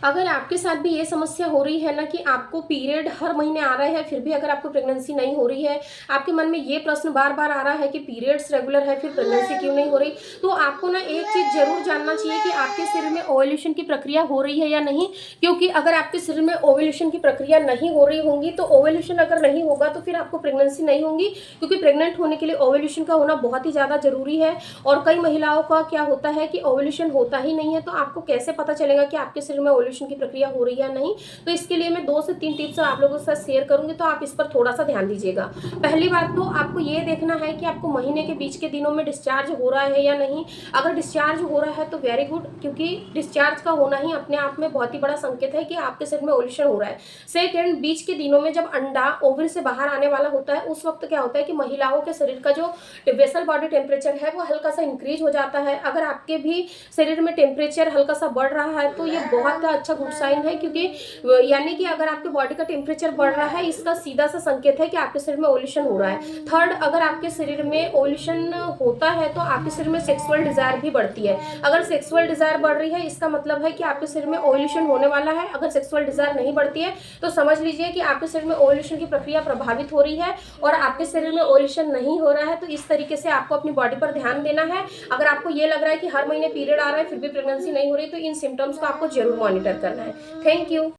अगर आपके साथ भी ये समस्या हो रही है ना कि आपको पीरियड हर महीने आ रहा है, फिर भी अगर आपको प्रेगनेंसी नहीं हो रही है, आपके मन में ये प्रश्न बार-बार आ रहा है कि पीरियड्स रेगुलर है, फिर प्रेगनेंसी क्यों नहीं हो रही? तो आपको ना एक चीज़ ज़रूर जानना चाहिए कि आपके शरीर में ओव्यूलेशन की प्रक्रिया हो रही है या नहीं? क्योंकि अगर आपके शरीर में ओव्यूलेशन की प्रक्रिया नहीं हो रही होंगी, तो ओव्यूलेशन अगर नहीं होगा, तो फिर आपको प्रेगनेंसी नहीं होंगी, क्योंकि प्रेग्नेंट होने के लिए ओव्यूलेशन का होना बहुत ही ज़्यादा ज़रूरी है। और कई महिलाओं का क्या होता है कि ओव्यूलेशन होता ही नहीं है, तो आपको कैसे पता चलेगा कि आपके शरीर में ओव्यूलेशन की प्रक्रिया हो रही है या नहीं? तो इसके लिए मैं 2 से 3 टिप्स आप लोगों के साथ शेयर करूँगी, तो आप इस पर थोड़ा-सा ध्यान दीजिएगा। पहली बात तो आपको ये देखना है कि आपको महीने के बीच के दिनों में डिस्चार्ज हो रहा है या नहीं। अगर डिस्चार्ज हो रहा है तो वेरी गुड, क्योंकि डिस्चार्ज का होना ही अपने आप में बहुत ही बड़ा संकेत है कि आपके शरीर में ओव्यूलेशन हो रहा है। सेकंड, बीच के दिनों में जब अंडा ओवरी से बाहर आने वाला होता है, उस वक्त क्या होता है कि महिलाओं के शरीर का जो बेसल बॉडी टेम्परेचर है वो हल्का सा इंक्रीज हो जाता है। अगर आपके भी शरीर में टेम्परेचर हल्का सा बढ़ रहा है, तो ये बहुत अच्छा गुड साइन है, क्योंकि यानी कि अगर आपके बॉडी का टेम्परेचर बढ़ रहा है, इसका सीधा सा संकेत है कि आपके शरीर में ओव्यूलेशन हो रहा है। थर्ड, अगर आपके शरीर में ओव्यूलेशन होता है तो आपके शरीर में सेक्सुअल डिजायर भी बढ़ती है। अगर सेक्सुअल डिजायर बढ़ रही है, इसका मतलब है कि आपके शरीर में ओव्यूलेशन होने वाला है। अगर सेक्सुअल डिजायर नहीं बढ़ती है, तो समझ लीजिए कि आपके शरीर में ओव्यूलेशन की प्रक्रिया प्रभावित हो रही है और आपके शरीर में ओव्यूलेशन नहीं हो रहा है। तो इस तरीके से आपको अपनी बॉडी पर ध्यान देना है। अगर आपको ये लग रहा है कि हर महीने पीरियड आ रहा है, फिर भी प्रेगनेंसी नहीं हो रही, तो इन सिम्टम्स को आपको जरूर मॉनिटर करना है। Thank you.